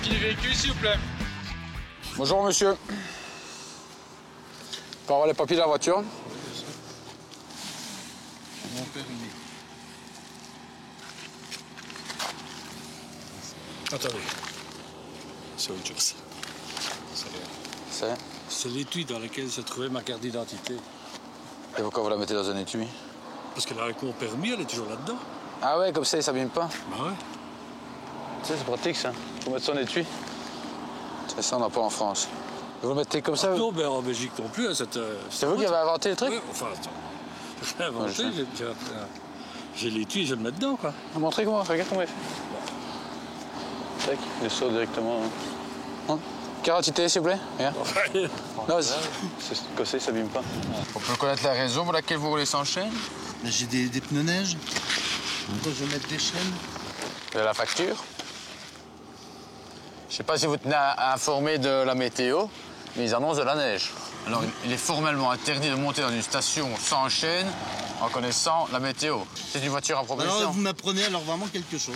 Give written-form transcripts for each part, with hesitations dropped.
sortie du véhicule, s'il vous plaît. Bonjour, monsieur. Pour avoir les papiers de la voiture. Mon permis. Attendez. C'est autre chose. C'est l'étui dans lequel se trouvait ma carte d'identité. Et pourquoi vous la mettez dans un étui? Parce qu'elle a avec mon permis, elle est toujours là-dedans. Ah ouais, comme ça, il s'abîme pas. Bah ouais. Tu sais, c'est pratique, ça. Faut mettre son étui. Ça, on n'a pas en France. Vous le mettez comme ça? Non, ben en Belgique non plus. C'est vous qui avez inventé le truc? Oui, enfin, attends. J'ai inventé, j'ai l'étui et je le mets dedans, quoi. Montrez comment, regarde comment il fait. Tac, il sort directement. Hein? Carte d'identité, s'il vous plaît? Regarde. Non, c'est comme ça, il s'abîme pas. On peut connaître la raison pour laquelle vous roulez sans chaîne? J'ai des pneus neige. Pourquoi je vais mettre des chaînes? Vous avez la facture? Je sais pas si vous tenez à informer de la météo, mais ils annoncent de la neige. Alors, il est formellement interdit de monter dans une station sans chaîne en connaissant la météo. C'est une voiture à propulsion. Alors, vous m'apprenez alors vraiment quelque chose.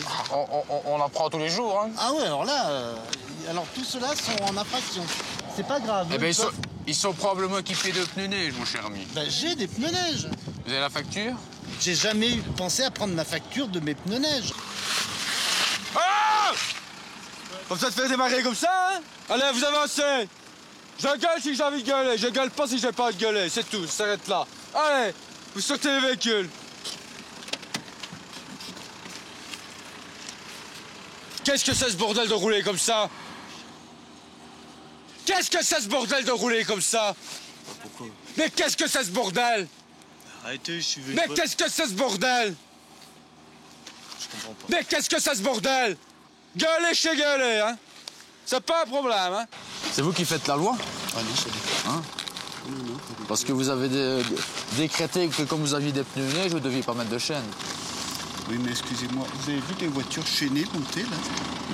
On apprend tous les jours, hein. Ah ouais, alors là, alors tous ceux-là sont en infraction. C'est pas grave. Eh bien, ils sont probablement équipés de pneus neige, mon cher ami. Ben, j'ai des pneus neige. Vous avez la facture? J'ai jamais pensé à prendre ma facture de mes pneus neige. Ah! Comme ça te fait démarrer comme ça, hein? Allez, vous avancez! Je gueule si j'ai envie de gueuler, je gueule pas si j'ai pas envie de gueuler, c'est tout, ça s'arrête là. Allez, vous sortez les véhicules. Qu'est-ce que c'est ce bordel de rouler comme ça? Qu'est-ce que c'est ce bordel de rouler comme ça? Pourquoi? Mais qu'est-ce que c'est ce bordel? Arrêtez, je suis venu. Mais qu'est-ce que c'est ce bordel? Je comprends pas. Mais qu'est-ce que c'est ce bordel? Gueuler chez gueuler, hein? C'est pas un problème, hein? C'est vous qui faites la loi? Ah non, ça dépend. Hein? Non, Parce que vous avez décrété que comme vous aviez des pneus neige, vous ne deviez pas mettre de chaîne. Oui, mais excusez-moi, vous avez vu les voitures chaînées monter, là?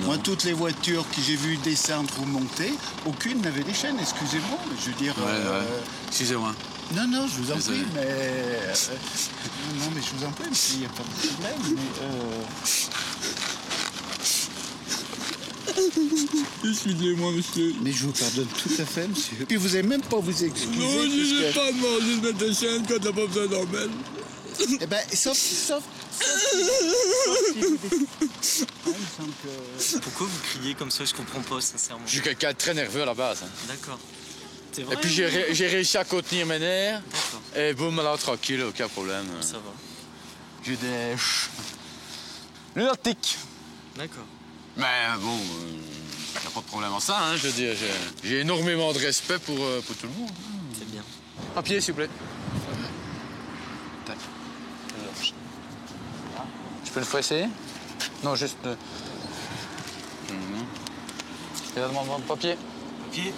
Moi, toutes les voitures que j'ai vues descendre ou monter, aucune n'avait des chaînes, excusez-moi. Je veux dire... Excusez-moi. Non, je vous en Désolé. prie, mais... non, mais je vous en prie, il n'y a pas de problème, mais... Excusez-moi, monsieur. Mais je vous pardonne tout à fait, monsieur. Puis vous n'avez même pas à vous excuser. Non, je n'ai puisque- pas demandé de mettre des chaînes quand t'as pas besoin d'en mettre. Eh ben, sauf si il me semble que... Pourquoi vous criez comme ça? Je comprends pas, sincèrement. Je suis quelqu'un de très nerveux à la base. Hein. D'accord. C'est vrai? Et puis j'ai réussi à contenir mes nerfs. D'accord, Et boum, alors tranquille, aucun problème. ça va. J'ai des lunatiques. D'accord. Mais bon, y a pas de problème en ça, hein. Je veux dire, j'ai énormément de respect pour tout le monde. C'est bien. Papier, s'il vous plaît. Tac. Je peux le faire essayer? Non, juste... Et la demande de papier. Papier?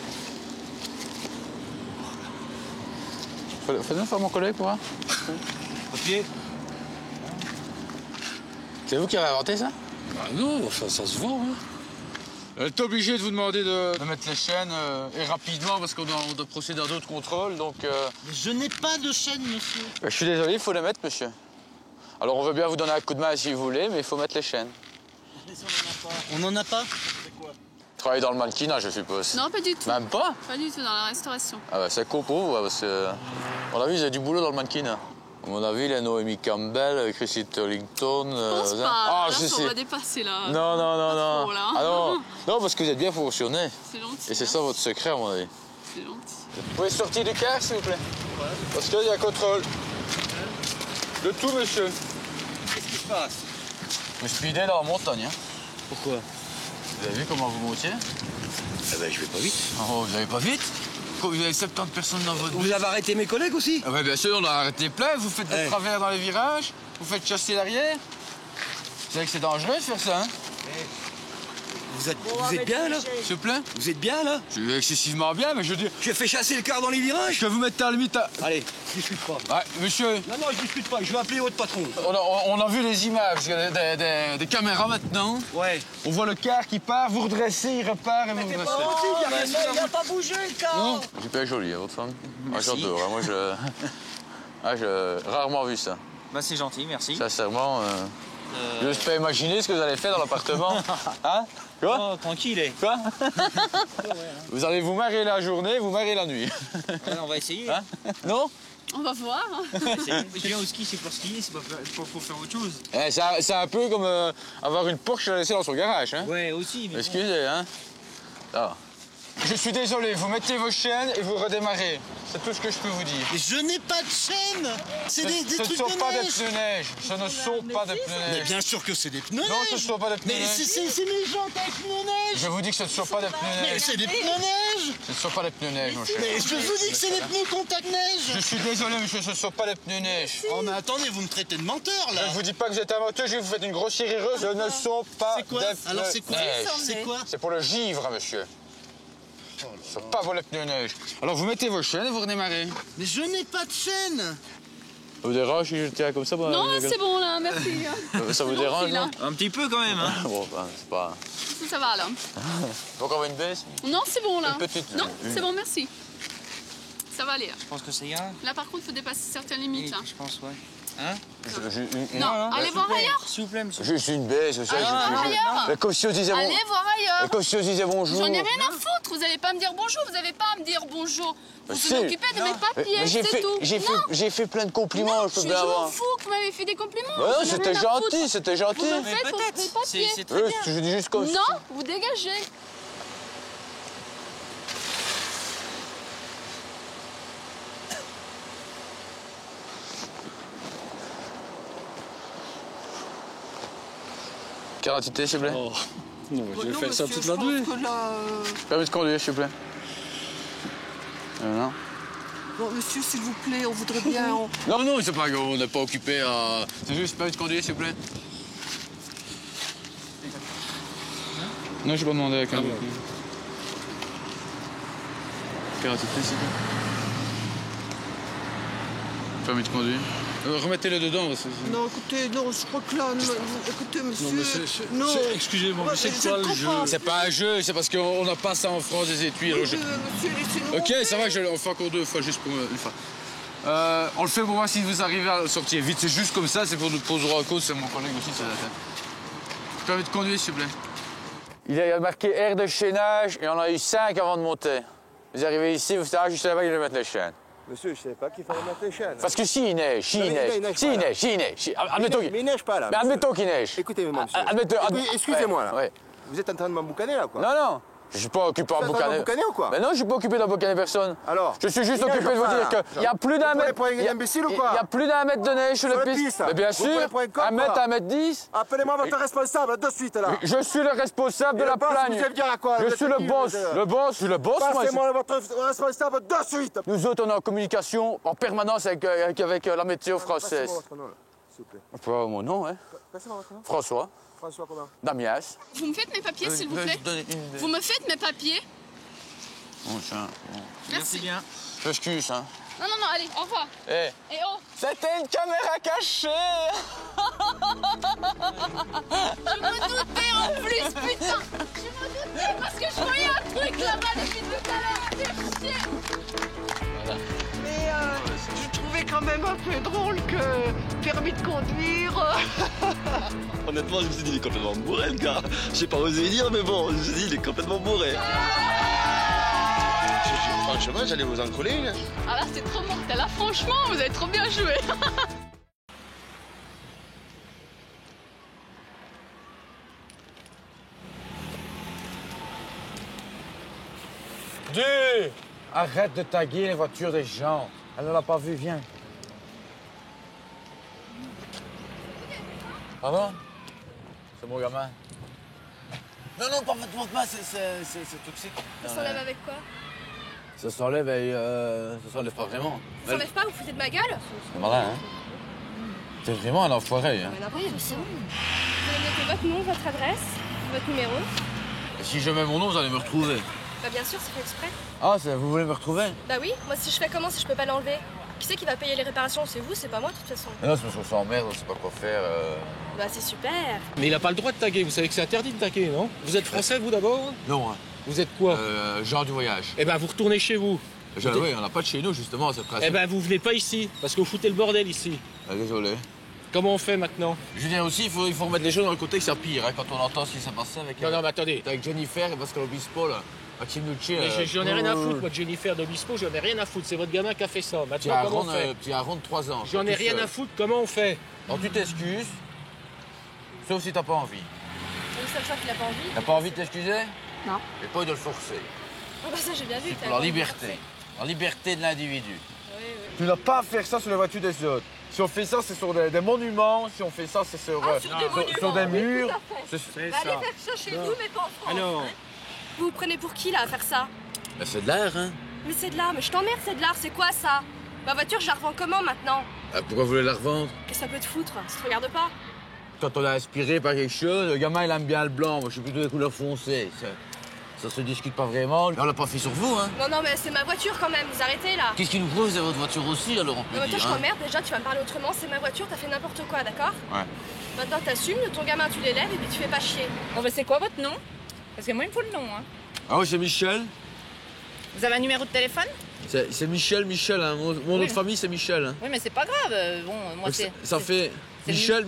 Faites-le faire mon collègue pour voir. Papier? C'est vous qui avez inventé ça? Bah non, enfin, ça se vend, hein. Elle est obligée de vous demander de mettre les chaînes et rapidement parce qu'on doit procéder à d'autres contrôles, donc... Mais je n'ai pas de chaîne, monsieur. Je suis désolé, il faut les mettre, monsieur. Alors on veut bien vous donner un coup de main si vous voulez, mais il faut mettre les chaînes. Mais si on n'en a pas. Travailler dans le mannequinat, je suppose. Non, pas du tout. Même pas? Pas du tout, dans la restauration. Ah bah c'est con pour vous, ouais, parce que... À mon avis, vous avez du boulot dans le mannequinat. À mon avis, les Naomi Campbell, Chrissy Turlington... Je pense pas. Ah, là, si, on si. va dépasser, là. Non, non, non, Pas non. trop, là. Ah non. Non, parce que vous êtes bien fonctionné. C'est gentil. Et c'est hein. ça votre secret, à mon avis. C'est gentil. Vous pouvez sortir du car, s'il vous plaît? Ouais. Parce qu'il y a un contrôle. De tout, monsieur. Qu'est-ce qui se passe? Vous speedez dans la montagne, hein. Pourquoi? Vous avez vu comment vous montiez? Eh ben, je vais pas vite. Oh, vous n'allez pas vite? Vous avez 70 personnes dans votre bus. Vous avez arrêté mes collègues aussi? Ah ouais, bien sûr, on a arrêté plein. Vous faites des travers dans les virages, vous faites chasser l'arrière. Vous savez que c'est dangereux de faire ça, hein? Vous êtes bien, là? S'il vous plaît? Vous êtes bien, là? Je vais excessivement bien, mais je veux dire... Je fais chasser le car dans les virages? Je peux vous mettre à la limite à... Allez, je discute pas. Ouais, monsieur, Non, je discute pas, je vais appeler votre patron. on a vu les images des caméras maintenant. Ouais. On voit le car qui part, vous redressez, il repart et vous redressez. Il n'a pas bougé, le car. Non? Super joli, hein, votre femme. Ah, j'adore, hein, moi je... Ah, j'ai rarement vu ça. Bah c'est gentil, merci. Sincèrement, Je n'ose pas imaginer ce que vous allez faire dans l'appartement. Hein? Quoi? Oh, tranquille. Quoi? Vous allez vous marier la journée, vous marier la nuit. Ouais, on va essayer. Hein? Non? On va voir. Je viens au ski, c'est pour skier, c'est pas pour faire autre chose. Eh, c'est un peu comme avoir une Porsche laissée dans son garage. Hein? Ouais, aussi. Mais bon. Excusez, hein? Ah. Je suis désolé, vous mettez vos chaînes et vous redémarrez. C'est tout ce que je peux vous dire. Mais je n'ai pas de chaîne. C'est des Ce ne trucs sont de pas des neige. pneus neige. Ce ne sont pas des pneus Mais neige. bien sûr que c'est des pneus Non, ce ne neige. sont pas des pneus Mais neige. c'est mes jantes avec pneus neige. Je vous dis que ce ne sont pas des pneus Mais neige. c'est des pneus neige. Ce ne sont pas des pneus neige, mon cher. Mais je vous dis que c'est des pneus contact Je neige. suis désolé, monsieur, ce ne sont pas des pneus neige. Oh mais attendez, vous me traitez de menteur là. Je ne vous dis pas que vous êtes un menteur, je vous faites une grossière erreur. Ce ne sont pas C'est quoi? des Alors pneus c'est quoi? neige. C'est quoi? C'est pour le givre, monsieur. Ce ne sont pas vos pneus neige. Alors vous mettez vos chaînes et vous redémarrez. Mais je n'ai pas de chaîne. Ça vous dérange si je tiens comme ça? Non, c'est bon là, merci. Ça vous C'est bon, dérange, c'est là. non? Un petit peu quand même, hein. Bon, ben, c'est pas... Ça va là. Donc on va une baisse? Non, c'est bon là. Une petite, Non, une. c'est bon, merci. Ça va aller. Je pense que ça ira. Là par contre, il faut dépasser certaines limites. Là. Je pense, ouais. Hein? Non, allez voir ailleurs. S'il vous plaît, monsieur. Juste une baisse, ça. Allez voir ailleurs. Mais comme si on disait Allez voir ailleurs. Comme si on disait bonjour. J'en ai rien à foutre. Vous n'allez pas me dire bonjour. Vous n'avez pas à me dire bonjour. Vous Si. vous occupez de mes papiers, c'est tout. J'ai fait plein de compliments, je peux Je bien m'en avoir. fous que vous m'avez fait des compliments. Ouais, non, J'en ai c'était rien à foutre. gentil, c'était gentil. Vous me Mais faites pour peut-être. mes papiers. C'est très bien. Je dis juste comme ça. Non, vous dégagez. Carte d'identité, s'il vous plaît. Oh, non, je vais faire ça toute la nuit. Permis de conduire, s'il vous plaît. Non. Bon, monsieur, s'il vous plaît, on voudrait bien... Non, non, c'est pas on n'est pas occupé à... C'est juste permis de conduire, s'il vous plaît. Non, je vais pas demander avec un... Carte d'identité, s'il vous plaît. Permis de conduire. Remettez-le dedans. Non, écoutez, non, je crois que là... écoutez, monsieur... Non, mais c'est- excusez-moi, mais c'est quoi le jeu? C'est pas un jeu, c'est parce qu'on n'a pas ça en France des étuis. alors Monsieur, laissez-nous... Ok, ça va, je le fais encore 2 fois, juste pour une fois. On le fait pour voir si vous arrivez à le sortir vite. C'est juste comme ça, c'est pour nous poser en cause, c'est mon collègue aussi, c'est la tête. Permis de conduire, s'il vous plaît. Il y a marqué aire de chaînage et on en a eu 5 avant de monter. Vous arrivez ici, vous savez juste là-bas, il va mettre les chaînes. Monsieur, je savais pas qu'il fallait mettre les chaînes. Parce que s'il neige, s'il il neige, neige s'il pas, là. neige, s'il neige, admettons qu'il... Mais il neige pas là. Mais monsieur. admettons qu'il neige. Écoutez-moi, monsieur. Excusez-moi là. Ouais. Vous êtes en train de m'emboucaner là quoi. Non, non, je suis pas occupé à Vous êtes en train de m'emboucaner ou quoi? Mais non, je suis pas occupé d'emboucaner personne. Alors Je suis juste il neige occupé de vous pas, dire là. qu'il y a plus d'un Vous prenez mètre... pour un il y a- imbécile ou il quoi? y a plus d'un mètre de neige sur Sur la la piste. piste, là. Mais bien Vous sûr, prenez pour un con, 1 mètre, quoi. 1 mètre 10. Appelez-moi votre responsable de suite là. Je suis le responsable de Et la le boss, plagne. vous allez dire à quoi? Je Vous suis êtes le qui, boss. vous êtes- Le boss, je suis le boss, moi. Passez-moi votre responsable de suite. Nous autres, on est en communication en permanence avec la météo française. Passez-moi votre nom là, s'il vous plaît. Pas mon nom, hein. Passez-moi votre nom. François, François comment? Damias. Vous me faites mes papiers, s'il vous plaît. Vous me faites mes papiers. Bon, tiens, bon. Merci bien. Je m'excuse, hein. Non, non, non, allez, au revoir. Eh, Et oh, c'était une caméra cachée. je me doutais en plus, putain. Je me doutais parce que je voyais un truc là-bas depuis tout à l'heure. Fais chier. Mais je trouvais quand même un peu drôle que permis de conduire... Honnêtement, je me suis dit, il est complètement bourré, le gars. J'ai pas osé dire, mais bon, je me suis dit, il est complètement bourré. Franchement, j'allais vous en coller une. Ah là, c'est trop mortel. Là, franchement, vous avez trop bien joué. Deux, arrête de taguer les voitures des gens. Elle ne l'a pas vu, viens. Pardon? C'est mon gamin. Non, non, pas votre main, c'est toxique. Ça s'enlève avec quoi? Ça s'enlève et ça s'enlève pas vraiment. Ça s'enlève pas, vous foutez de ma gueule? C'est malin, hein? T'es vraiment un enfoiré, hein? Mais n'importe quoi, c'est bon. Vous allez mettre votre nom, votre adresse, votre numéro. Et si je mets mon nom, vous allez me retrouver. Bah bien sûr, c'est fait exprès. Ah, vous voulez me retrouver? Bah oui, moi si je fais comment si je peux pas l'enlever? Qui c'est qui va payer les réparations? C'est vous, c'est pas moi de toute façon. Mais non, c'est parce qu'on s'emmerde, on sait pas quoi faire. Bah c'est super. Mais il n'a pas le droit de taguer, vous savez que c'est interdit de taguer, non? Vous êtes français, vous, d'abord? Non, hein. Vous êtes quoi? Genre du voyage. Eh ben, vous retournez chez vous. Oui, on n'a pas de chez nous, justement, c'est presque. Eh ben, vous venez pas ici, parce que vous foutez le bordel ici. Ah, désolé. Comment on fait maintenant? Julien aussi, il faut remettre les choses dans le contexte, c'est pire, hein, quand on entend ce qui s'est passé avec... Non, mais attendez. Avec Jennifer et Pascal Obispo, là. Maxime Nucci... J'en ai rien à foutre, moi, de Jennifer d'Obispo, j'en ai rien à foutre. C'est votre gamin qui a fait ça. Maintenant, comment on fait? Petit Aaron de 3 ans. J'en ai rien à foutre, comment on fait? Alors tu t'excuses, sauf si t'as pas envie. Donc c'est le choix qu'il a pas envie. T'as pas envie de t'excuser? Non. Mais pas de le forcer. Ah bah ça j'ai bien vu. C'est pour la liberté. La liberté de l'individu. Oui, oui. Tu n'as pas à faire ça sur les voitures des autres. Si on fait ça, c'est sur des monuments. Si on fait ça, c'est sur, sur des murs. C'est Allez faire ça chez vous, mais pas en France. Alors, Vous vous prenez pour qui là à faire ça? Ben, c'est de l'art, hein. Mais c'est de l'art, mais je t'emmerde, c'est de l'art, c'est quoi ça? Ma voiture, je la revends comment maintenant? Pourquoi vous voulez la revendre? Qu'est-ce que ça peut te foutre? Ça te regarde pas? Quand on est inspiré par quelque chose, le gamin il aime bien le blanc, moi je suis plutôt des couleurs foncées. Ça se discute pas vraiment. On l'a pas fait sur vous, hein. Non, mais c'est ma voiture quand même, vous arrêtez là. Qu'est-ce qui nous prouve, c'est votre voiture aussi, alors on peut Non, mais toi, dire, je hein. t'emmerde, déjà, tu vas me parler autrement, c'est ma voiture, t'as fait n'importe quoi, d'accord? Ouais. Maintenant, t'assumes, ton gamin, tu l'élèves et puis tu fais pas chier. Bon, bah, c'est quoi votre nom? Parce que moi, il me faut le nom. Hein. Ah oui, c'est Michel. Vous avez un numéro de téléphone? C'est Michel, hein. Mon nom de famille, c'est Michel. Hein. Oui, mais c'est pas grave. Bon, moi, Donc, ça fait Michel.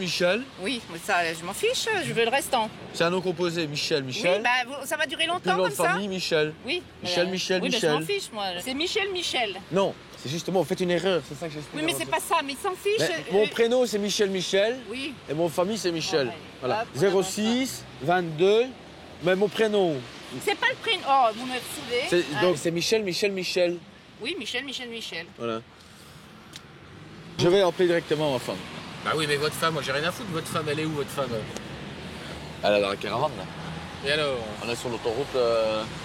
Oui, mais ça, je m'en fiche, je veux le restant. C'est un nom composé, Michel. Oui, bah, ça va durer Puis longtemps nom comme de ça? famille, Michel. Oui. Michel. Oui, mais je m'en fiche, moi. C'est Michel. Non, c'est justement, vous faites une erreur, c'est ça que j'explique. Oui, mais c'est pas ça, mais il s'en fiche. Mais mon prénom, c'est Michel. Oui. Et mon famille, c'est Michel. Ouais. Voilà. Hop, 06, 22, mais mon prénom. C'est pas le prénom. Oh, vous m'avez saoulé. Donc c'est Michel. Oui, Michel. Voilà. Je vais appeler directement ma femme. bah oui, mais votre femme, moi, j'ai rien à foutre. Votre femme, elle est où, votre femme? Elle est dans la caravane, là. Et alors? On est sur l'autoroute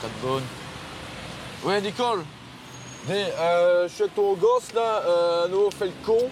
Côte-Beaune. Oui, Nicole. Dis, chez ton gosse, là, nous on fait le con.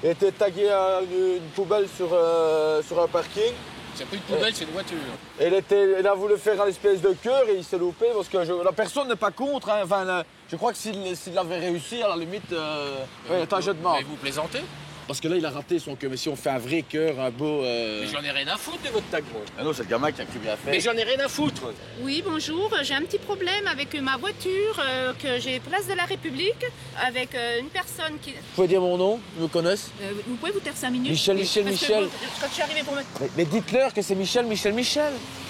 Il était tagué à une poubelle sur un parking. C'est pas une poubelle, c'est une voiture. Il a voulu faire un espèce de cœur et il s'est loupé parce que la personne n'est pas contre. Hein. Enfin, je crois que s'il avait réussi, à la limite, t'as un jeu de mort. Mais vous plaisantez? Parce que là, il a raté son cœur. Mais si on fait un vrai cœur, un beau... Mais j'en ai rien à foutre de votre tag, moi. Ah non, c'est le gamin qui a cru bien faire. Mais j'en ai rien à foutre. Oui, bonjour. J'ai un petit problème avec ma voiture que j'ai place de la République avec une personne qui... Vous pouvez dire mon nom? Ils me connaissent? vous pouvez vous taire 5 minutes? Michel. Parce que quand je suis arrivée pour me... Mais dites-leur que c'est Michel.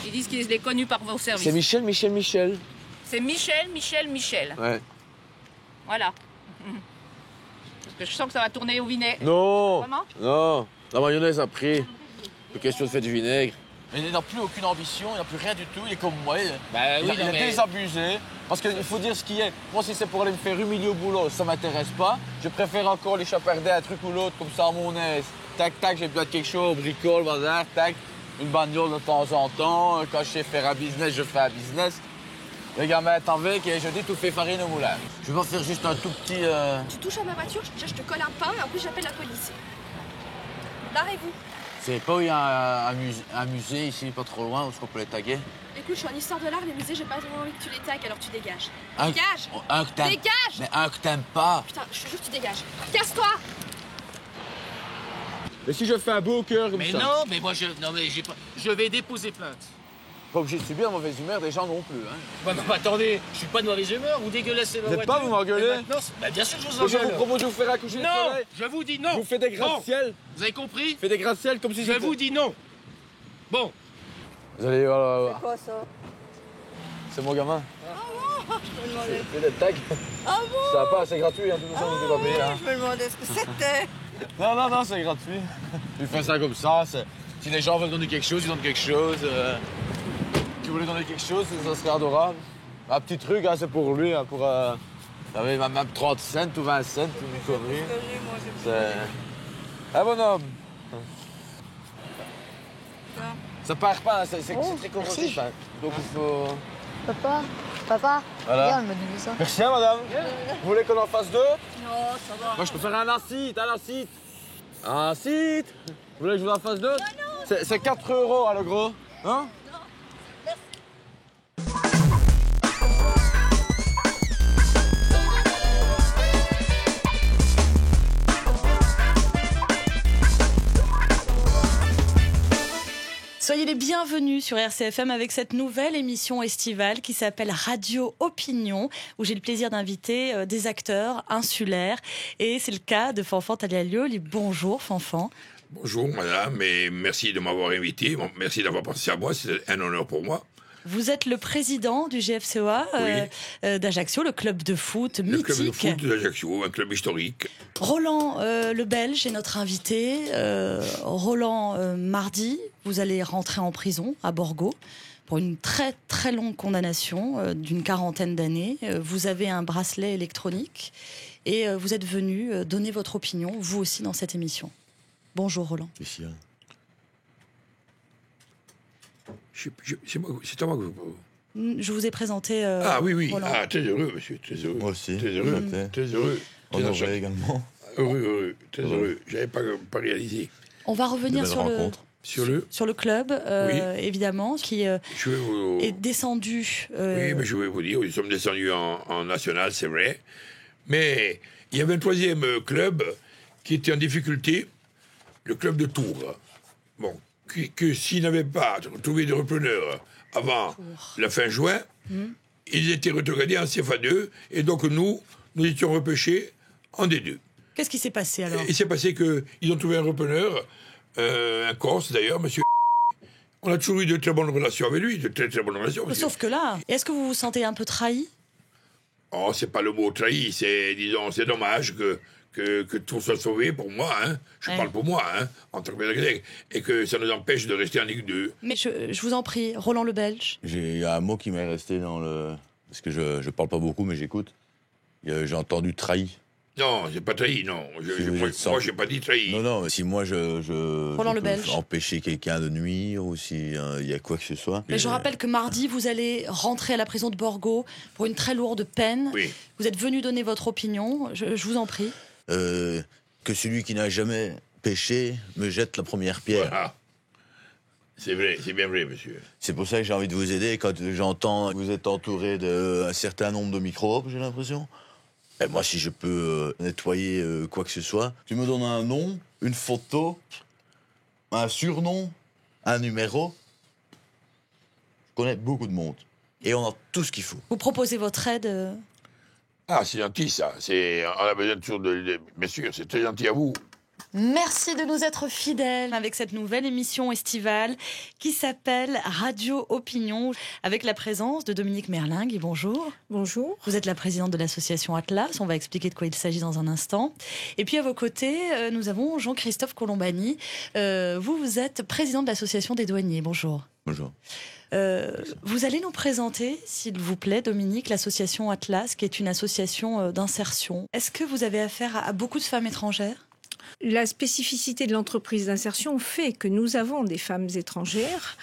Ils disent qu'ils l'ont connu par vos services. C'est Michel. C'est Michel. Ouais. Voilà. Parce que je sens que ça va tourner au vinaigre. Non. Comment? Non. La mayonnaise a pris. Pas question de faire du vinaigre. Mais il n'a plus aucune ambition, il n'a plus rien du tout, il est comme moi. Bah oui, il est désabusé. Parce qu'il faut dire ce qui est. Moi, si c'est pour aller me faire humilier au boulot, ça m'intéresse pas. Je préfère encore les chaparder un truc ou l'autre, comme ça à mon aise. Tac, j'ai besoin de quelque chose, bricole, bazar, tac. Une bagnole de temps en temps. Quand je sais faire un business, je fais un business. Le gamin est avec et je dis tout fait farine au moulin. Je vais faire juste un tout petit... Tu touches à ma voiture, je te colle un pain et en plus j'appelle la police. Barrez-vous. C'est pas où il y a un musée ici, pas trop loin, où est-ce qu'on peut les taguer? Écoute, je suis en histoire de l'art, les musées, j'ai pas vraiment envie que tu les tagues, alors tu dégages. Un que t'aimes. Dégage. Mais un que t'aimes pas. Putain, je te jure que tu dégages. Casse-toi. Et si je fais un beau cœur comme Mais ça? non, mais moi, je vais déposer plainte. Pas obligé de subir la mauvaise humeur des gens non plus. Hein. Bah, attendez, je suis pas de mauvaise humeur, vous dégueulassez ma Vous voiture. n'êtes pas vous m'engueuler? Et maintenant, bah, bien sûr que je vous Je engueule. vous propose de vous faire un coucher de Non, soleil. je vous dis non. Je vous fais des gratte-ciel. Vous avez compris? Je fais des gratte-ciel comme si Je vous dis non. Bon. Vous allez voir. C'est quoi ça? C'est mon gamin. Je me demandais. C'est des tags. Ah bon? Ça va pas, c'est gratuit, hein, tout ça, vous pas payé. Hein. Je me demandais ce que c'était. Non, c'est gratuit. Il fait ça comme ça. Si les gens veulent donner quelque chose, ils donnent quelque chose. Si vous voulez donner quelque chose, ça serait adorable. Un petit truc, hein, c'est pour lui, hein, pour... Vous savez, même 30 cents ou 20 cents, une connerie. C'est... Un bonhomme. Ça part pas, hein, c'est très corrosif. Hein. Donc il faut... Papa, Voilà. regarde, elle m'a donné ça. Merci, hein, madame. Vous voulez qu'on en fasse deux? Non, ça va. Moi, je peux faire un acide. Un acide. Vous voulez que je vous en fasse deux? C'est 4 €, hein, le gros. Hein? Soyez les bienvenus sur RCFM avec cette nouvelle émission estivale qui s'appelle Radio Opinion, où j'ai le plaisir d'inviter des acteurs insulaires. Et c'est le cas de Fanfan Talialioli. Bonjour Fanfan. Bonjour madame, et merci de m'avoir invité. Bon, merci d'avoir pensé à moi, c'est un honneur pour moi. Vous êtes le président du GFCOA d'Ajaccio, le club de foot mythique. Le club de foot d'Ajaccio, un club historique. Roland le Belge est notre invité. Roland, mardi, vous allez rentrer en prison à Borgo pour une très très longue condamnation d'une 40aine d'années. Vous avez un bracelet électronique et vous êtes venu donner votre opinion, vous aussi, dans cette émission. Bonjour Roland. C'est à moi que vous... Je vous ai présenté Ah oui, Roland. Ah, très heureux, monsieur, très heureux. Moi aussi. Très heureux, très heureux. Honoré également. Heureux, très heureux. J'avais pas réalisé. On va revenir sur le club, évidemment, qui est descendu. Oui, mais je vais vous dire, nous sommes descendus en national, c'est vrai. Mais il y avait un troisième club qui était en difficulté, le club de Tours. Bon, que s'ils n'avaient pas trouvé de repreneur avant la fin juin, ils étaient rétrogradés en CFA2, et donc nous étions repêchés en D2. Qu'est-ce qui s'est passé alors ? Il s'est passé qu'ils ont trouvé un repreneur, un Corse d'ailleurs, monsieur. On a toujours eu de très bonnes relations avec lui, de très très bonnes relations. Sauf que là, est-ce que vous vous sentez un peu trahi ? Oh, c'est pas le mot trahi, c'est dommage que tout soit sauvé pour moi, hein. Je parle pour moi, hein, en tant que pédagogue, et que ça nous empêche de rester en Ligue 2. Mais je vous en prie, Roland le Belge. Il y a un mot qui m'est resté dans le... Parce que je parle pas beaucoup, mais j'écoute. J'ai entendu trahi. Non, j'ai pas trahi, non. Moi, j'ai pas dit trahi. Non, mais si moi, je le Belge. empêcher quelqu'un de nuire, ou si il y a quoi que ce soit. Mais je rappelle que mardi, vous allez rentrer à la prison de Borgo pour une très lourde peine. Oui. Vous êtes venu donner votre opinion, je vous en prie. Que celui qui n'a jamais péché me jette la première pierre. Voilà. C'est vrai, c'est bien vrai, monsieur. C'est pour ça que j'ai envie de vous aider. Quand j'entends que vous êtes entouré d'un certain nombre de microbes, j'ai l'impression. Et moi, si je peux nettoyer quoi que ce soit, tu me donnes un nom, une photo, un surnom, un numéro. Je connais beaucoup de monde. Et on a tout ce qu'il faut. Vous proposez votre aide Ah, c'est gentil, ça. On a besoin toujours bien sûr, c'est très gentil à vous. Merci de nous être fidèles avec cette nouvelle émission estivale qui s'appelle Radio Opinion, avec la présence de Dominique Merlingue. Bonjour. Bonjour. Vous êtes la présidente de l'association Atlas. On va expliquer de quoi il s'agit dans un instant. Et puis à vos côtés, nous avons Jean-Christophe Colombani. Vous êtes président de l'association des douaniers. Bonjour. Bonjour. Vous allez nous présenter, s'il vous plaît, Dominique, l'association Atlas, qui est une association d'insertion. Est-ce que vous avez affaire à beaucoup de femmes étrangères ? La spécificité de l'entreprise d'insertion fait que nous avons des femmes étrangères,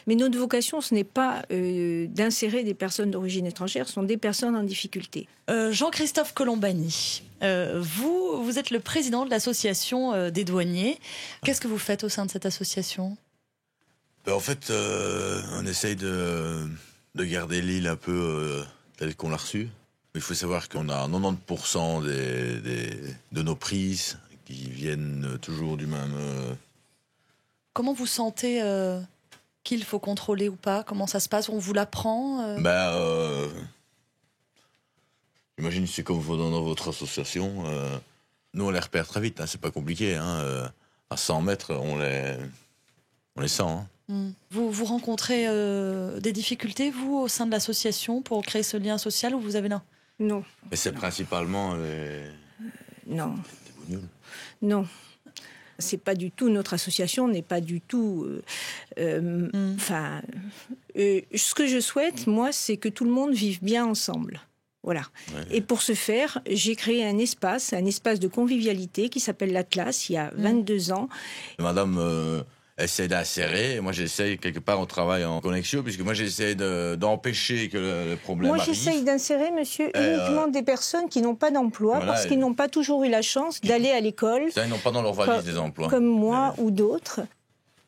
mais notre vocation, ce n'est pas d'insérer des personnes d'origine étrangère, ce sont des personnes en difficulté. Jean-Christophe Colombani, vous êtes le président de l'association des douaniers. Qu'est-ce que vous faites au sein de cette association ? En fait, on essaye de garder l'île un peu telle qu'on l'a reçue. Il faut savoir qu'on a 90% de nos prises qui viennent toujours du même... Comment vous sentez qu'il faut contrôler ou pas ? Comment ça se passe ? On vous l'apprend J'imagine que c'est comme dans votre association. Nous, on les repère très vite, hein, c'est pas compliqué. Hein, à 100 mètres, on les sent. Hein. Vous rencontrez des difficultés, vous, au sein de l'association, pour créer ce lien social, ou vous avez là ? Non. Mais c'est principalement Non. Non. C'est pas du tout, notre association n'est pas du tout... ce que je souhaite, moi, c'est que tout le monde vive bien ensemble. Voilà. Ouais. Et pour ce faire, j'ai créé un espace de convivialité qui s'appelle l'Atlas, il y a 22 ans. Madame... essaie d'insérer. Moi, j'essaye, quelque part, on travaille en connexion, puisque moi, j'essaie d'empêcher que le problème arrive. Moi, j'essaye d'insérer, monsieur, uniquement des personnes qui n'ont pas d'emploi, voilà, parce qu'ils n'ont pas toujours eu la chance d'aller à l'école. Ça, ils n'ont pas dans leur valise des emplois. Comme moi ou d'autres.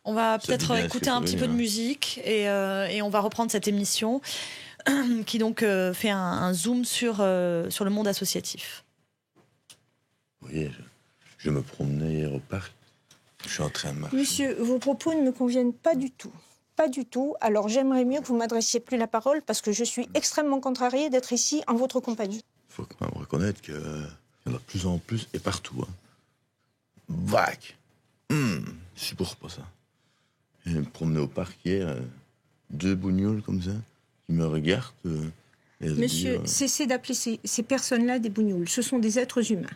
On va peut-être écouter un petit peu de musique et on va reprendre cette émission qui donc fait un zoom sur le monde associatif. Vous voyez, je me promenais hier au parc. Je suis en train de marcher. Monsieur, vos propos ne me conviennent pas du tout. Pas du tout. Alors j'aimerais mieux que vous m'adressiez plus la parole parce que je suis extrêmement contrariée d'être ici en votre compagnie. Il faut quand même reconnaître qu'il y en a de plus en plus et partout. Hein. Vague. Je supporte pas ça. Je me promenais au parc hier, 2 bougnoules comme ça, qui me regardent. Et elles Monsieur, disent, cessez d'appeler ces personnes-là des bougnoules. Ce sont des êtres humains.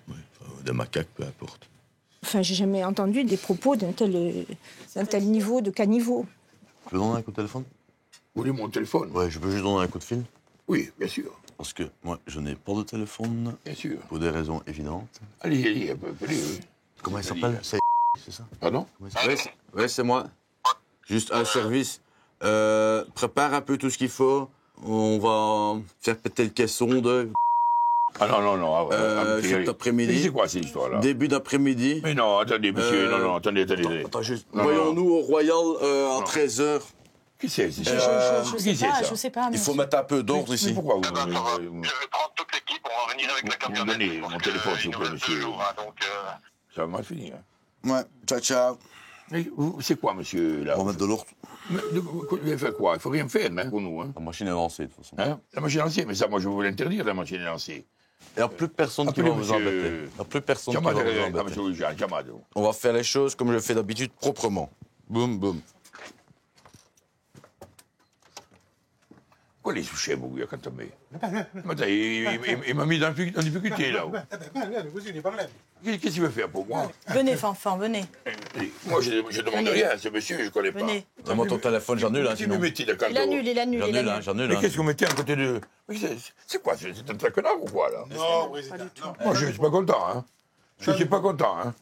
des macaques, peu importe. Enfin, j'ai jamais entendu des propos d'un tel niveau, de caniveau. Je peux donner un coup de téléphone? Vous voulez mon téléphone? Ouais, je peux juste donner un coup de fil? Oui, bien sûr. Parce que moi, je n'ai pas de téléphone. Bien sûr. Pour des raisons évidentes. Allez, appelez, oui. Comment il s'appelle? C'est ça? Pardon? Ouais, c'est moi. Juste un service. Prépare un peu tout ce qu'il faut. On va faire péter le caisson de... Ah non. Cet après-midi. C'est quoi cette histoire-là? Début d'après-midi. Mais non, attendez, monsieur, non, attendez. Attends, juste. Voyons-nous au Royal à 13h. Qui c'est? Je sais pas. Il faut mettre un peu d'ordre ici. Pourquoi vous... Je vais prendre toute l'équipe, on va venir avec la camionnette. Donnez mon téléphone, s'il vous plaît, monsieur. Ça va mal finir. Ouais, ciao. Mais c'est quoi, monsieur, là? On va mettre de l'ordre. Vous allez faire quoi? Il faut rien faire, hein, pour nous. Hein. La machine est lancée, de toute façon. Hein? La machine est lancée? Mais ça, moi, je vais vous l'interdire, la machine est lancée. Il n'y a plus personne qui va vous embêter. Il n'y a plus personne qui va vous embêter. On va faire les choses comme je fais d'habitude, proprement. Boum, boum. Pourquoi les souchets, vous, quand on met? Il m'a mis dans difficulté, là. Qu'est-ce qu'il veut faire pour moi? Venez, Fanfan, venez. Moi, je demande rien à ce monsieur, je ne connais pas. Venez. Donne-moi ton téléphone, j'annule, sinon. Il annule. J'annule. Mais qu'est-ce que vous mettez à côté de... C'est quoi? C'est un traquenard ou quoi, là? Non, président. Moi, je ne suis pas content, hein. Je ne suis pas content, hein.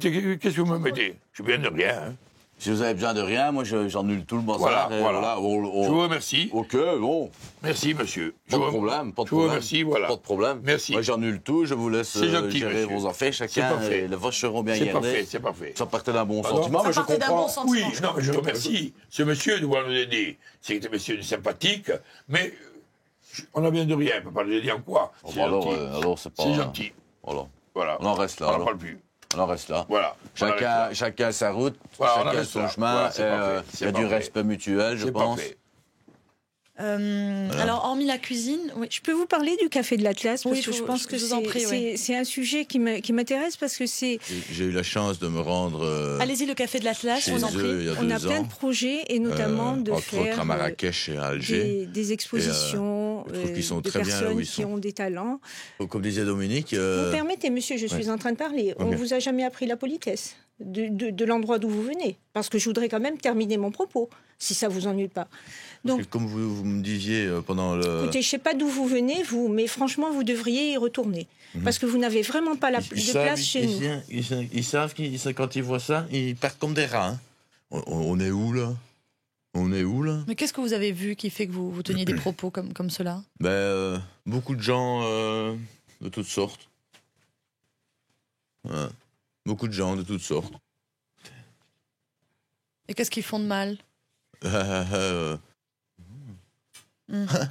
Qu'est-ce que vous me mettez? Je suis bien de rien, hein. Si vous avez besoin de rien, moi j'annule tout le bazar. Voilà. Je vous remercie. Ok, bon. Merci, monsieur. Pas de problème. Je vous remercie, voilà. Pas de problème. Merci. Moi j'annule tout, je vous laisse gérer vos affaires, chacun. Les vaches seront bien gardées. C'est parfait. Ça partait d'un bon sentiment, mais je comprends. Oui, non, mais je remercie. Ce monsieur doit nous aider. C'est un monsieur sympathique, mais on n'a bien de rien. On ne peut pas le dire en quoi. Alors c'est pas... C'est gentil. Voilà. On en reste là. On n'en parle plus. On en reste là. Voilà. Chacun sa route, chacun son chemin. Il y a du respect mutuel, je pense. Alors, hormis la cuisine, oui. Je peux vous parler du café de l'Atlas parce que je pense que oui. c'est un sujet qui m'intéresse parce que c'est... J'ai eu la chance de me rendre... Allez-y, le café de l'Atlas, je vous en prie. On a plein de projets et notamment de entre faire autres à Marrakech et à Alger. Des expositions de personnes qui ont des talents. Comme disait Dominique... Vous permettez, monsieur, je suis en train de parler. On ne vous a jamais appris la politesse de l'endroit d'où vous venez. Parce que je voudrais quand même terminer mon propos, si ça vous ennuie pas. Donc, comme vous me disiez pendant le... Écoutez, je ne sais pas d'où vous venez, vous, mais franchement, vous devriez y retourner. Parce que vous n'avez vraiment pas de place chez nous. Ils savent, quand ils voient ça, ils partent comme des rats. Hein. On est où, là? Mais qu'est-ce que vous avez vu qui fait que vous teniez des propos comme cela? Beaucoup de gens de toutes sortes. Ouais. Beaucoup de gens de toutes sortes. Et qu'est-ce qu'ils font de mal?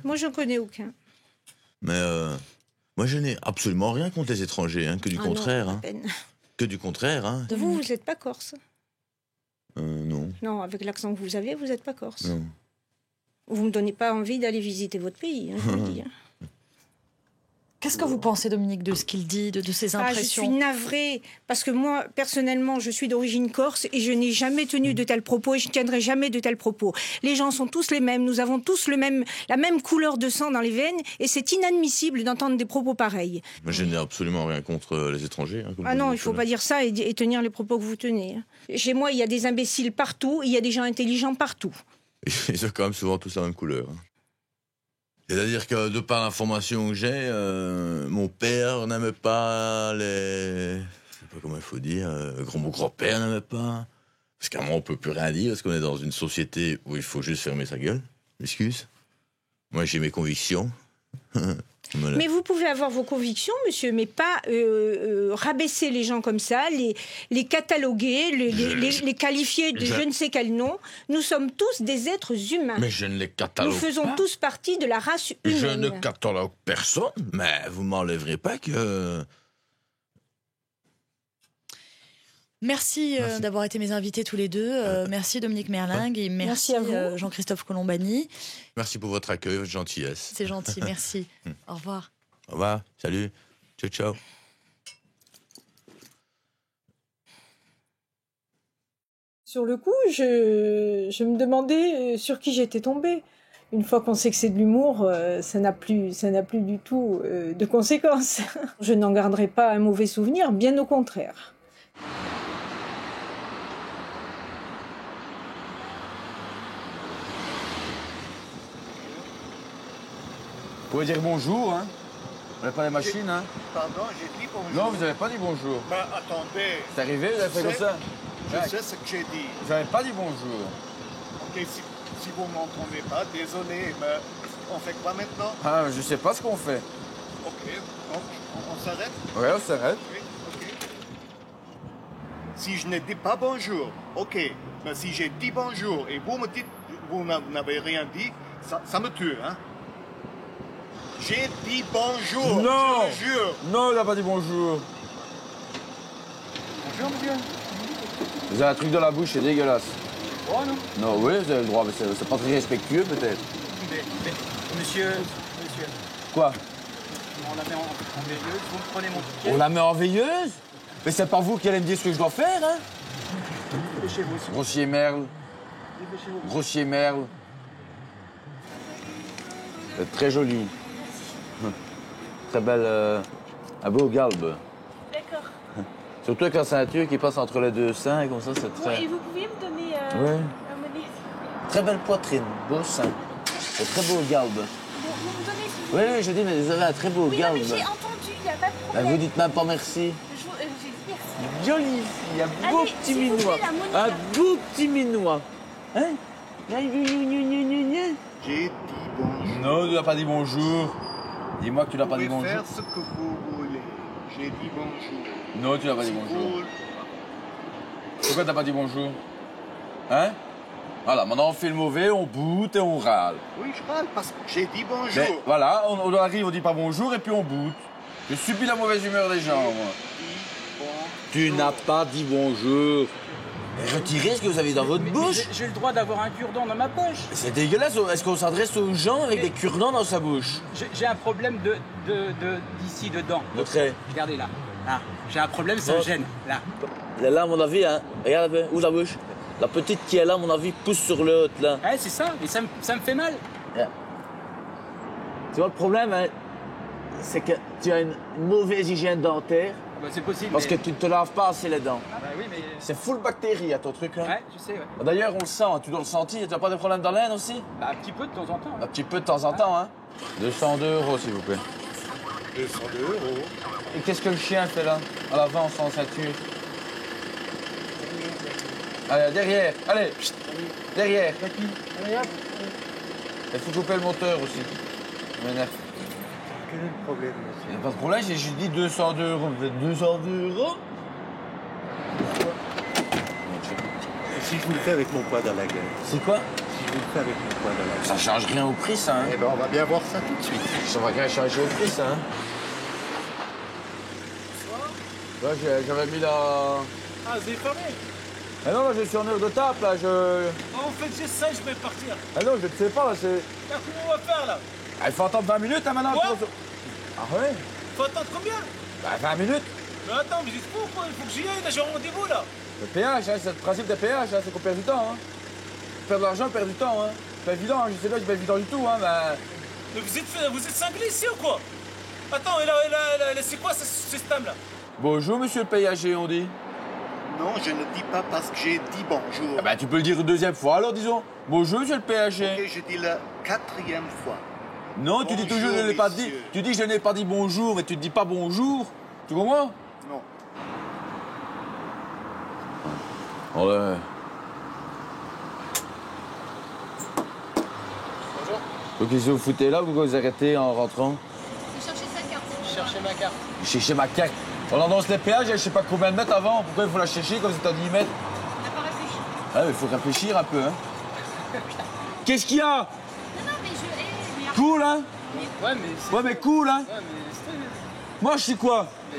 Moi, je n'en connais aucun. Mais moi, je n'ai absolument rien contre les étrangers, hein, que du contraire. Non, hein. Que du contraire. Hein. Vous n'êtes pas corse? Non. Non, avec l'accent que vous avez, vous n'êtes pas corse. Non. Vous ne me donnez pas envie d'aller visiter votre pays, hein, je vous le dis. Hein. Qu'est-ce que vous pensez, Dominique, de ce qu'il dit, de ses impressions? Je suis navrée, parce que moi, personnellement, je suis d'origine corse et je n'ai jamais tenu de tels propos et je ne tiendrai jamais de tels propos. Les gens sont tous les mêmes, nous avons tous la même couleur de sang dans les veines et c'est inadmissible d'entendre des propos pareils. Moi, je n'ai absolument rien contre les étrangers. Hein, ah non, il ne faut pas dire ça et tenir les propos que vous tenez. Chez moi, il y a des imbéciles partout, il y a des gens intelligents partout. Ils ont quand même souvent tous la même couleur. Hein. C'est-à-dire que, de par l'information que j'ai, mon père n'aimait pas les... Je sais pas comment il faut dire. Mon grand-père n'aimait pas. Parce qu'à un moment, on peut plus rien dire, parce qu'on est dans une société où il faut juste fermer sa gueule. Excuse. Moi, j'ai mes convictions. Voilà. Mais vous pouvez avoir vos convictions, monsieur, mais pas rabaisser les gens comme ça, les cataloguer, les qualifier de je ne sais quel nom. Nous sommes tous des êtres humains. Mais je ne les catalogue pas. Nous faisons tous partie de la race humaine. Je ne catalogue personne, mais vous m'enlèverez pas que... Merci, d'avoir été mes invités tous les deux. Merci Dominique Merlingue et merci à vous. Jean-Christophe Colombani. Merci pour votre accueil, votre gentillesse. C'est gentil, merci. Au revoir. Au revoir, salut, ciao, ciao. Sur le coup, je me demandais sur qui j'étais tombée. Une fois qu'on sait que c'est de l'humour, ça n'a plus du tout de conséquences. Je n'en garderai pas un mauvais souvenir, bien au contraire. Vous pouvez dire bonjour, hein. On n'a pas les machines, hein. Pardon, j'ai dit bonjour. Non, vous n'avez pas dit bonjour. Ben, attendez. C'est arrivé, vous avez fait comme ça. Je sais ce que j'ai dit. Vous n'avez pas dit bonjour. Ok, si vous ne m'entendez pas, désolé, mais on fait quoi maintenant? Ah, je sais pas ce qu'on fait. Ok, on s'arrête? Ouais, on s'arrête. Oui, ok. Si je ne dis pas bonjour, ok. Mais si j'ai dit bonjour et vous me dites, vous n'avez rien dit, ça me tue, hein? J'ai dit bonjour, non, je le jure. Non, il n'a pas dit bonjour. Bonjour, monsieur. Vous avez un truc dans la bouche, c'est dégueulasse. Oh non. Non, oui, vous avez le droit, mais c'est pas très respectueux, peut-être. Mais, monsieur. Quoi? On la met en veilleuse, vous me prenez mon ticket. On la met en veilleuse? Mais c'est pas vous qui allez me dire ce que je dois faire, hein? Dépêchez-vous. Grossier merle. Dépêchez-vous. Grossier merle. C'est très joli. Très belle. Un beau galbe. D'accord. Surtout avec la ceinture qui passe entre les deux seins, comme ça, c'est très. Bon, et vous pouviez me donner Ouais. un monnaie? Très belle poitrine, beau sein. C'est très beau galbe. Bon, vous me donnez s'il vous Oui, plaît. oui, je dis, mais vous avez un très beau Oui, non, galbe. mais j'ai entendu, il n'y a pas de Ben, problème. vous dites même pas merci. J'ai dit merci. Jolie fille, un beau Allez, petit s'il vous plaît, minois. la monnaie, Un là. beau petit minois. Hein? J'ai dit bonjour. Non, tu n'as pas dit bonjour. Dis-moi que tu n'as pas dit Vous pouvez bonjour. faire ce que vous voulez. J'ai dit bonjour. Non, tu n'as pas dit Si bonjour. vous- Pourquoi t'as pas dit bonjour? Hein? Voilà, maintenant on fait le mauvais, on boute et on râle. Oui, je râle parce que j'ai dit bonjour. Mais voilà, on arrive, on dit pas bonjour et puis on boute. Je subis la mauvaise humeur des gens, moi. Tu n'as pas dit bonjour. Retirez ce que vous avez dans votre bouche. J'ai le droit d'avoir un cure-dent dans ma poche. C'est dégueulasse. Est-ce qu'on s'adresse aux gens avec des cure-dents dans sa bouche? J'ai un problème d'ici, dedans. Montrez. Regardez là. Là. J'ai un problème, ça me gêne. Là. Là, à mon avis, hein. Regarde un peu. Ouvre la bouche. La petite qui est là, à mon avis, pousse sur l'autre, là. Ouais, c'est ça. Mais ça me fait mal. Tu vois, le problème, hein, c'est que tu as une mauvaise hygiène dentaire. Bah, c'est possible. Parce mais- que tu ne te laves pas assez les dents. Bah oui, mais. C'est full bactéries à ton truc, là. Ouais, je sais, ouais. D'ailleurs, on le sent, hein, tu dois le sentir. Tu n'as pas de problème dans l'aine aussi? Bah, un petit peu de temps en temps. Un petit peu de temps en temps, hein. 202 €, s'il vous plaît. 202 €. Et qu'est-ce que le chien fait là? À l'avant, sans ceinture. Allez, derrière. Allez, chut. Derrière. Allez, hop. Il faut couper le moteur aussi. Ça m'énerve. Quel est le problème, monsieur? Il n'y a pas de problème, j'ai juste dit 202 €. Vous êtes 202 €? Et si je vous le fais avec mon poids dans la gueule? C'est quoi? Si je vous le fais avec mon poids dans la gueule? Ça change rien au prix, ça, hein? Eh ben, on va bien voir ça tout de suite. Ça va rien changer au prix, ça, hein? Là, j'avais mis la... Ah, vous avez fermé? Ah non, là, je suis en heure de tape, là, En fait, j'ai ça, je vais partir. Ah non, je ne sais pas, là, c'est... Là, comment on va faire, là? Ah, il faut attendre 20 minutes, hein, maintenant? Quoi? Ah ouais? Faut attendre combien? Bah, 20 minutes. Mais attends, mais dites-moi, quoi? Il faut que j'y aille, là, j'ai un rendez-vous, là. Le péage, hein, c'est le principe des péages, hein, c'est qu'on perd du temps, hein. Perdre de l'argent, perd du temps, hein. C'est pas évident, hein, je sais pas, c'est pas évident du tout, hein, Mais vous êtes cinglés ici ou quoi? Attends, et là, c'est quoi ce système-là? Bonjour, monsieur le péager, on dit. Non, je ne dis pas parce que j'ai dit bonjour. Ah bah, tu peux le dire une deuxième fois, alors, disons. Bonjour, monsieur le péager. Ok, je dis la 4e fois. Non, tu dis Bonjour, toujours, je n'ai pas dit. messieurs. Tu dis, je n'ai pas dit bonjour, mais tu ne dis pas bonjour. Tu comprends? Non. Ouais. Bonjour. Donc, qu'est-ce que vous foutez là? Pourquoi vous arrêtez en rentrant? Vous cherchez sa carte. Cherchez ma carte. Chercher ma carte. On annonce les péages, je sais pas combien de mètres avant. Pourquoi il faut la chercher comme c'est à 10 mètres? On n'a pas réfléchi. Ah, il faut réfléchir un peu, hein. Qu'est-ce qu'il y a? Non, mais mais Cool, hein? Ouais, mais. Ouais, mais cool, hein? Ouais, mais c'est. Moi, je suis quoi? Mais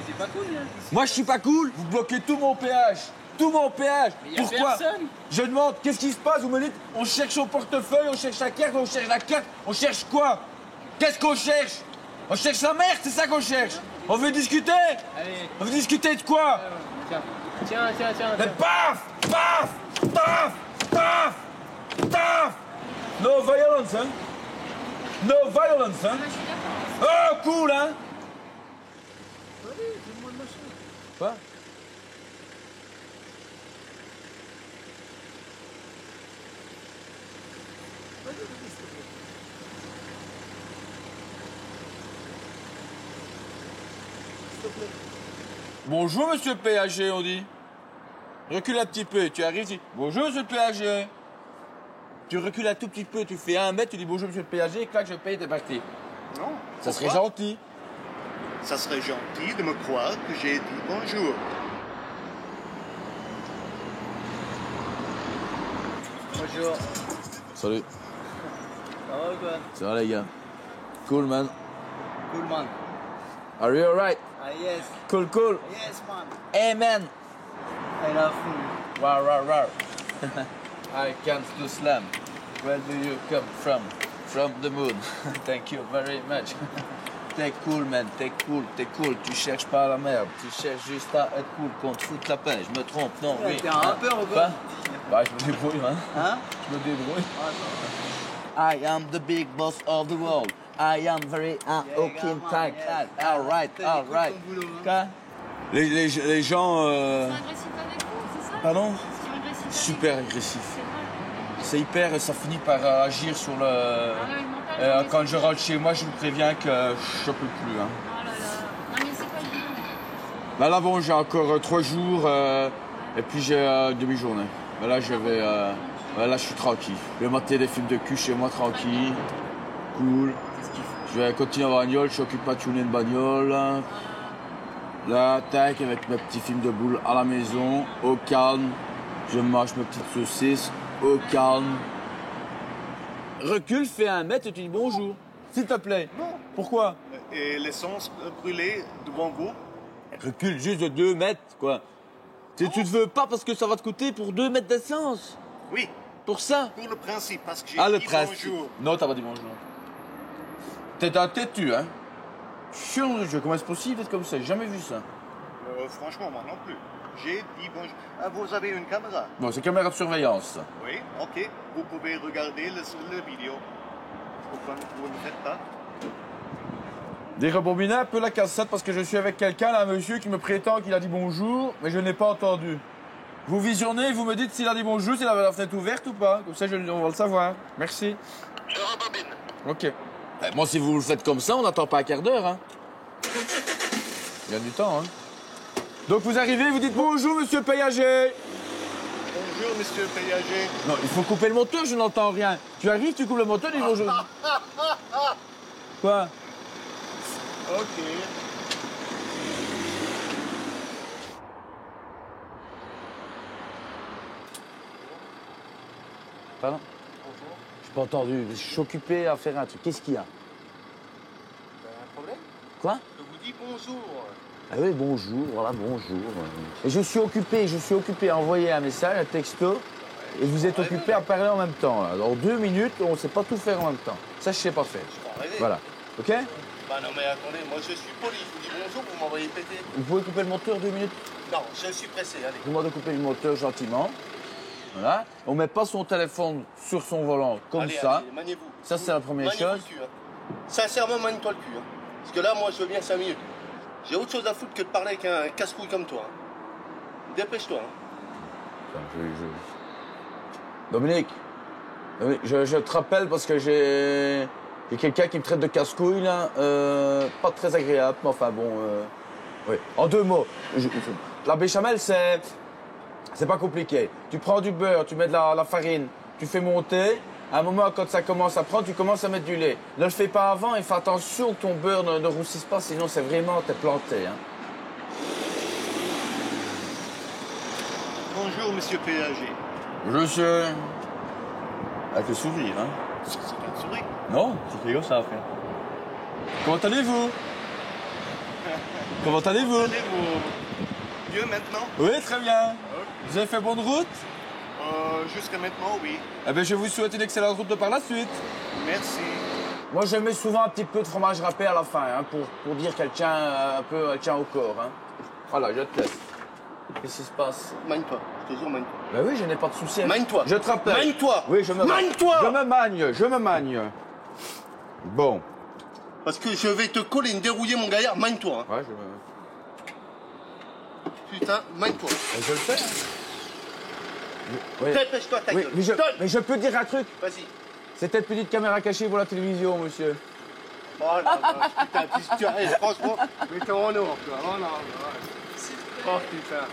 t'es pas cool, là. Moi, je suis pas cool? Vous bloquez tout mon péage. Tout mon péage. Mais y a Pourquoi? personne. Je demande, qu'est-ce qui se passe? Vous me dites, on cherche au portefeuille, on cherche la carte, on cherche la carte. On cherche quoi? Qu'est-ce qu'on cherche? On cherche la merde, c'est ça qu'on cherche. On veut discuter. Allez. On veut discuter de quoi? Tiens. Tiens. Mais paf! Paf! Paf! Paf! Paf! No violence, hein? No violence, hein? Oh, cool, hein? Quoi? Bonjour, monsieur le péager, on dit. Recule un petit peu, tu arrives, tu dis bonjour, monsieur le péager. Tu recules un tout petit peu, tu fais 1 mètre, tu dis bonjour, monsieur le péager, et clac, je paye, t'es parti. Non. Ça serait Pourquoi? gentil. Ça serait gentil de me croire que j'ai dit bonjour. Bonjour. Salut. Ça va ou quoi? Ça va les gars? Cool man. Cool man. Are you alright? Ah yes. Cool. Yes man. Hey man. I love you. Rar. I can't do slam. Where do you come from? From the moon. Thank you very much. T'es cool man, t'es cool. Tu cherches pas la merde. Tu cherches juste à être cool, qu'on te foute la paix. Je me trompe, non? Ouais, Oui. t'es un rappeur ou quoi? Bah, je me débrouille, hein. Hein? Je me débrouille. I am the big boss of the world. I am very okay, tight. All right. Quoi? Les gens. Agressif avec vous, c'est ça? Pardon? Ils sont agressifs avec Super vous. agressif. C'est vrai. C'est hyper. Ça finit par agir sur le. Ah non, le mental, Quand je rentre chez moi, je vous préviens que je peux plus. Hein. Oh là là. Non mais c'est pas évident. Bah là, bon, j'ai encore 3 jours et puis j'ai demi-journée. Bah là, je vais. Là, je suis tranquille. Je vais mater des films de cul chez moi tranquille. Cool. Je vais continuer en bagnole, je suis occupé à tuner une bagnole. Là, tac, avec mes petits films de boules à la maison, au calme. Je mange mes petites saucisses, au calme. Recule, fais 1 mètre et tu dis bonjour. S'il te plaît. Non. Pourquoi? Et l'essence brûlée devant vous? Recule juste de 2 mètres, quoi. Tu ne veux pas parce que ça va te coûter pour 2 mètres d'essence. Oui. Pour ça? Pour le principe, parce que j'ai Ah, le dit principe. bonjour. Non, t'as pas dit bonjour. T'es un têtu, hein? Sur le jeu, comment est-ce possible d'être comme ça? J'ai jamais vu ça. Franchement, moi non plus. J'ai dit bonjour. Ah, vous avez une caméra? Bon, c'est caméra de surveillance, ça. Oui, ok. Vous pouvez regarder le vidéo. Pourquoi vous ne faites pas? Dérobobiner un peu la cassette parce que je suis avec quelqu'un, là, un monsieur qui me prétend qu'il a dit bonjour, mais je n'ai pas entendu. Vous visionnez, vous me dites s'il a dit bonjour, s'il avait la fenêtre ouverte ou pas. Comme ça, on va le savoir. Merci. Je rebobine. Ok. Moi, si vous le faites comme ça, on n'attend pas un quart d'heure, hein. Il y a du temps, hein. Donc vous arrivez, vous dites bonjour, monsieur le péager. Bonjour, monsieur Péager. Non, il faut couper le moteur, je n'entends rien. Tu arrives, tu coupes le moteur, tu dis bonjour. Quoi? Ok. Pardon? Je pas entendu. Je suis occupé à faire un truc. Qu'est-ce qu'il y a? Un problème? Quoi? Je vous dis bonjour. Ah oui, bonjour, voilà, bonjour. Et je suis occupé à envoyer un message, un texto, et vous êtes occupé à parler en même temps. Là. Dans 2 minutes, on ne sait pas tout faire en même temps. Ça, je sais pas faire. Voilà. OK? Bah non, mais attendez, moi je suis poli. Je vous dis bonjour, vous m'envoyez péter. Vous pouvez couper le moteur 2 minutes? Non, je suis pressé, allez. Dis-moi de couper le moteur gentiment. Voilà. On met pas son téléphone sur son volant comme Allez, ça. allez, maniez-vous. Ça, c'est la première Maniez-vous chose. le cul, hein. Sincèrement, manie-toi le cul. Hein. Parce que là, moi, je veux bien 5 minutes. J'ai autre chose à foutre que de parler avec un casse-couille comme toi. Hein. Dépêche-toi. Hein. Dominique, je te rappelle parce que j'ai quelqu'un qui me traite de casse-couille, là. Pas très agréable, mais enfin bon. Oui. En 2 mots, la béchamel, c'est pas compliqué. Tu prends du beurre, tu mets de la farine, tu fais monter. À un moment, quand ça commence à prendre, tu commences à mettre du lait. Ne le fais pas avant et fais attention que ton beurre ne roussisse pas, sinon c'est vraiment, t'es planté. Hein. Bonjour, monsieur Péager. Je suis... Avec le sourire, hein. C'est un sourire. Non, c'est rigolo ça, après. Comment allez-vous? Comment allez-vous? Allez-vous mieux maintenant? Oui, très bien. Vous avez fait bonne route? Jusqu'à maintenant, oui. Eh bien, je vous souhaite une excellente route de par la suite. Merci. Moi, je mets souvent un petit peu de fromage râpé à la fin, hein, pour dire qu'elle tient un peu, elle tient au corps. Hein. Voilà, je te laisse. Qu'est-ce qui se passe? Magne-toi, je te jure, magne-toi. Ben oui, je n'ai pas de souci. Magne-toi. Je te rappelle. Magne-toi. Oui, je me Magne-toi. je me magne. Bon. Parce que je vais te coller, une dérouiller, mon gaillard, magne-toi. Ouais, je me... Putain, magne-toi. Je le fais. Oui. Dépêche-toi, ta gueule. Mais je peux te dire un truc. Vas-y. C'est peut-être petite caméra cachée pour la télévision, monsieur. Oh là là, putain, franchement, mais t'es en or, quoi. Oh là là. Oh putain.